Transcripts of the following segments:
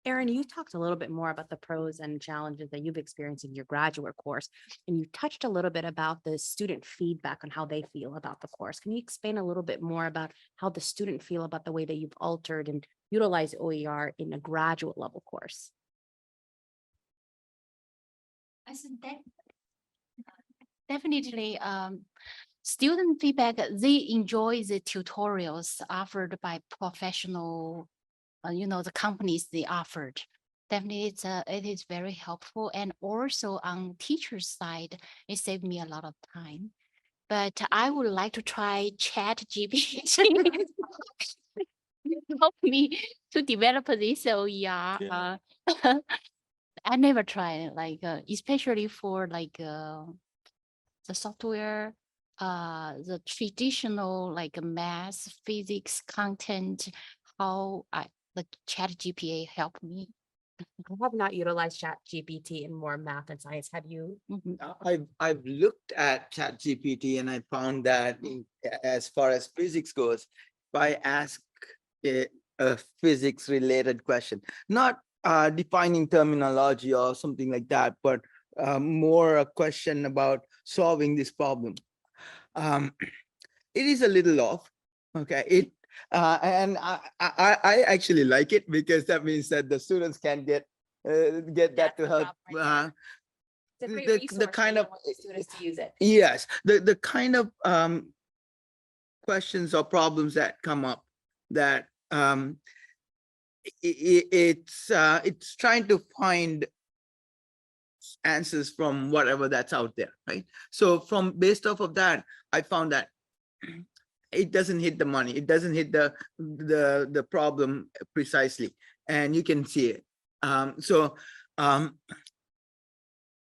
Erin, you talked a little bit more about the pros and challenges that you've experienced in your graduate course, and you touched a little bit about the student feedback on how they feel about the course. Can you explain a little bit more about how the student feel about the way that you've altered and utilized OER in a graduate level course? I think that definitely student feedback, they enjoy the tutorials offered by professional, the companies they offered. Definitely it is very helpful. And also on teacher's side, it saved me a lot of time. But I would like to try ChatGPT help me to develop this OER. Yeah. I never tried like especially for like the software, the traditional like math, physics content, how the chat GPA helped me. I have not utilized ChatGPT in more math and science. Have you? Mhm. I've looked at ChatGPT and I found that as far as physics goes, if I ask a physics related question, not defining terminology or something like that, but more a question about solving this problem. Um, it is a little off. Okay, and I actually like it because that means that the students can get that That's to the help. problem right there. It's a great The resource, but kind you of don't want the students to use it. yes, the kind of questions or problems that come up that it's trying to find answers from whatever that's out there, right? So from based off of that, I found that it doesn't hit the money, it doesn't hit the problem precisely, and you can see it. Um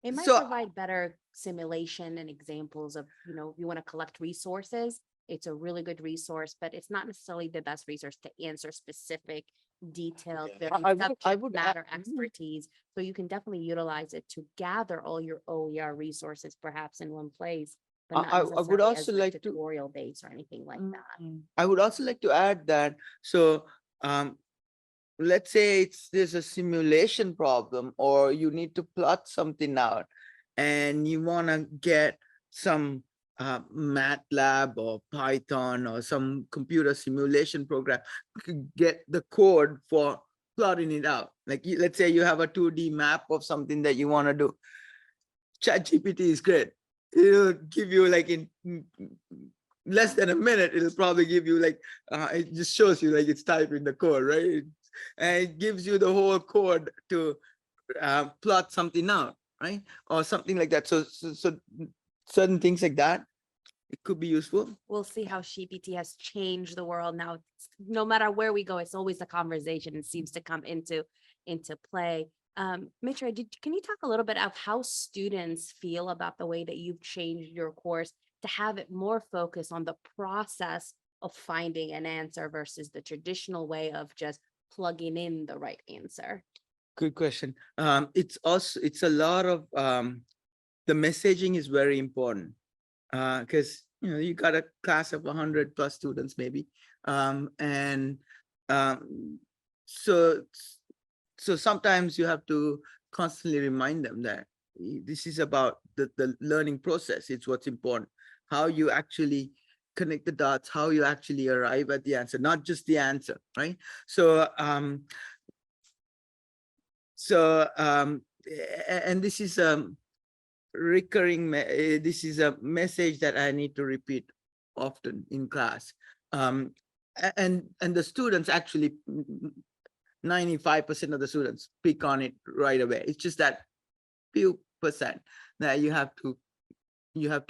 It might so provide better simulation and examples of, if you want to collect resources, it's a really good resource, but it's not necessarily the best resource to answer specific, detailed, Yeah. very I would subject add- matter expertise. So you can definitely utilize it to gather all your OER resources perhaps in one place, but not I would necessarily as also like like to tutorial based or anything like that. I would also like to add that, so let's say there's a simulation problem or you need to plot something out and you want to get some MATLAB or Python or some computer simulation program, get the code for plotting it out. Like let's say you have a 2D map of something that you want to do. ChatGPT is great. It'll give you like in less than a minute, it'll probably give you like, it just shows you like it's typing the code, right? And it gives you the whole code to plot something out, right? Or something like that. So certain things like that, it could be useful. We'll see how GPT has changed the world now. No matter where we go, it's always a conversation and seems to come into play. Mitra, can you talk a little bit of how students feel about the way that you've changed your course to have it more focused on the process of finding an answer versus the traditional way of just plugging in the right answer? Good question. It's a lot of the messaging is very important because you got a class of 100 plus students maybe, and um, so so sometimes you have to constantly remind them that this is about the learning process. It's what's important, how you actually connect the dots, how you actually arrive at the answer, not just the answer, right? So and this is this is a message that I need to repeat often in class. And the students actually 95% of the students pick on it right away. It's just that few percent that you have to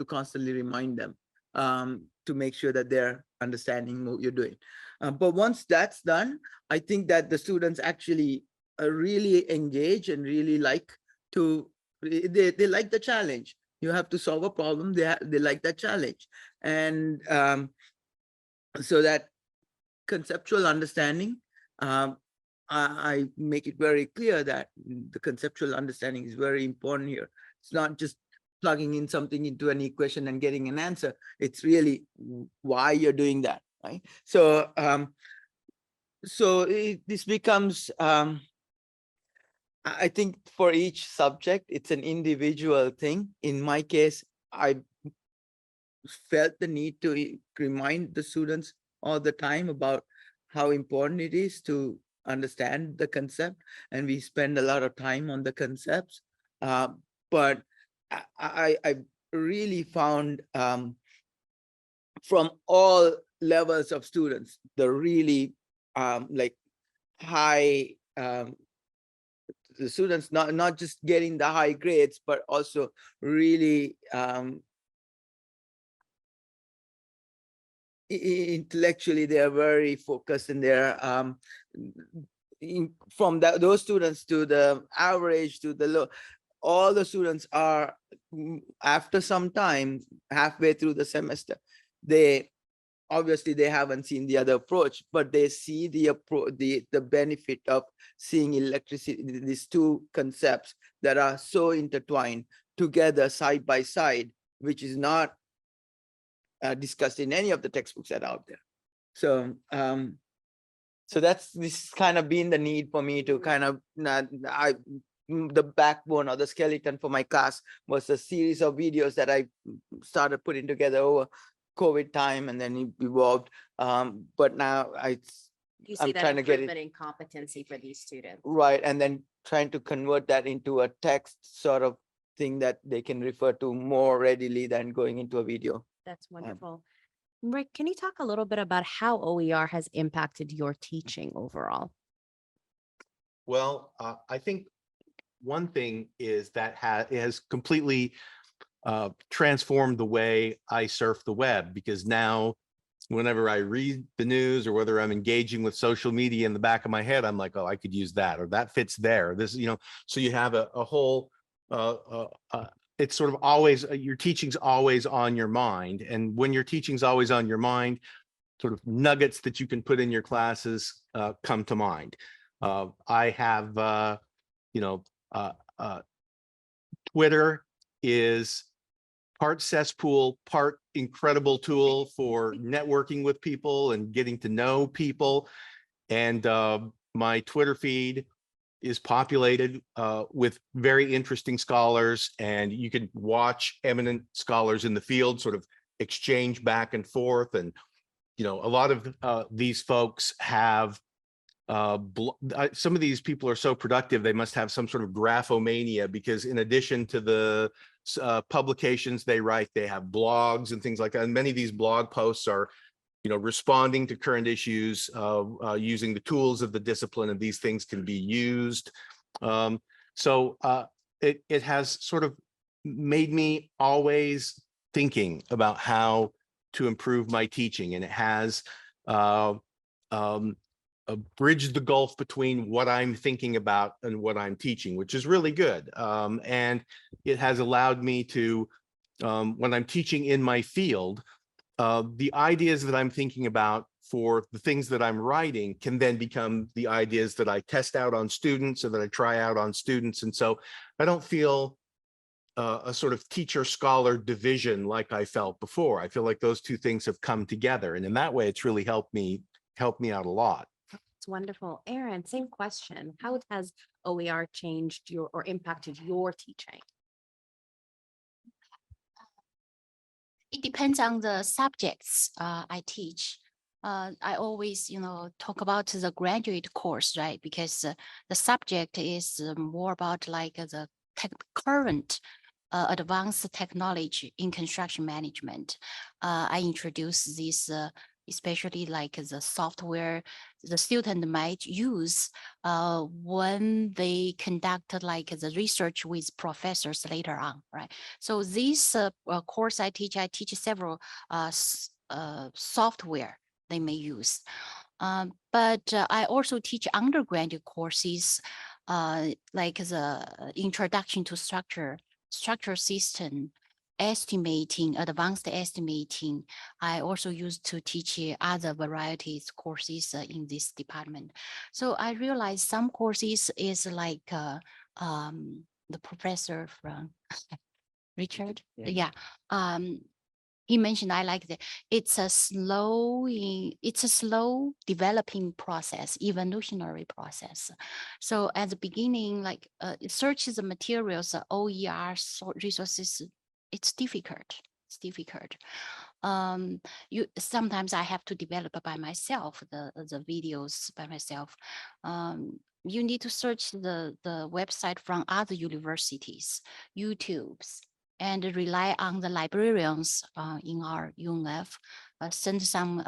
constantly remind them to make sure that they're understanding what you're doing. But once that's done, I think that the students actually really engage and really like to, they like the challenge. You have to solve a problem. They like that challenge. And so that conceptual understanding, I make it very clear that the conceptual understanding is very important here. It's not just plugging in something into an equation and getting an answer. It's really why you're doing that, right? So this becomes I think for each subject, it's an individual thing. In my case, I felt the need to remind the students all the time about how important it is to understand the concept, and we spend a lot of time on the concepts. Uh, but I really found from all levels of students, the really like high the students not just getting the high grades, but also really intellectually they are very focused in their from those students to the average to the low, all the students are after some time, halfway through the semester, they obviously they haven't seen the other approach, but they see the the benefit of seeing electricity, these two concepts that are so intertwined together side by side, which is not discussed in any of the textbooks that are out there. So so that's this kind of been the need for me to kind of the backbone or the skeleton for my class was a series of videos that I started putting together over COVID time, and then it evolved. But now You I'm see that trying to get it improvement in competency for these students. right, and then trying to convert that into a text sort of thing that they can refer to more readily than going into a video. That's wonderful. Rick, can you talk a little bit about how OER has impacted your teaching overall? Well, I think one thing is that it has completely transformed the way I surf the web, because now whenever I read the news or whether I'm engaging with social media, in the back of my head, I'm like, oh, I could use that, or that fits there. This, so you have a whole, it's sort of always, your teaching's always on your mind. And when your teaching's always on your mind, sort of nuggets that you can put in your classes come to mind. I have, Twitter is part cesspool, part incredible tool for networking with people and getting to know people. And my Twitter feed is populated with very interesting scholars, and you can watch eminent scholars in the field sort of exchange back and forth. And, a lot of these folks have some of these people are so productive, they must have some sort of graphomania, because in addition to the publications they write, they have blogs and things like that. And many of these blog posts are, responding to current issues, using the tools of the discipline, and these things can be used. So it has sort of made me always thinking about how to improve my teaching, and it has bridged the gulf between what I'm thinking about and what I'm teaching, which is really good. And it has allowed me to, when I'm teaching in my field, the ideas that I'm thinking about for the things that I'm writing can then become the ideas that I test out on students, or that I try out on students. And so I don't feel a sort of teacher scholar division like I felt before. I feel like those two things have come together, and in that way, it's really helped me out a lot. It's wonderful. Aaron, same question. How has OER changed your or impacted your teaching? It depends on the subjects I teach. I always, talk about the graduate course, right? Because the subject is more about like the current advanced technology in construction management. I introduce this, especially like the software the student might use when they conduct like the research with professors later on, right? So this course I teach several software they may use. But I also teach undergraduate courses like the introduction to structure system, estimating, advanced estimating. I also used to teach other varieties courses in this department. So I realized some courses is like the professor from Richard. Yeah. Yeah. he mentioned, I like that it's a slow developing process, evolutionary process. So at the beginning, like search the materials, OER resources, it's difficult. It's difficult. Sometimes I have to develop by myself the videos by myself. You need to search the website from other universities, YouTubes, and rely on the librarians in our UNF, send some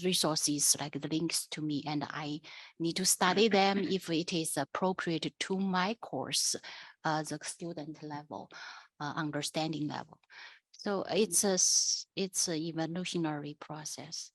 resources like the links to me, and I need to study them if it is appropriate to my course, the student level, understanding level. So it's a evolutionary process.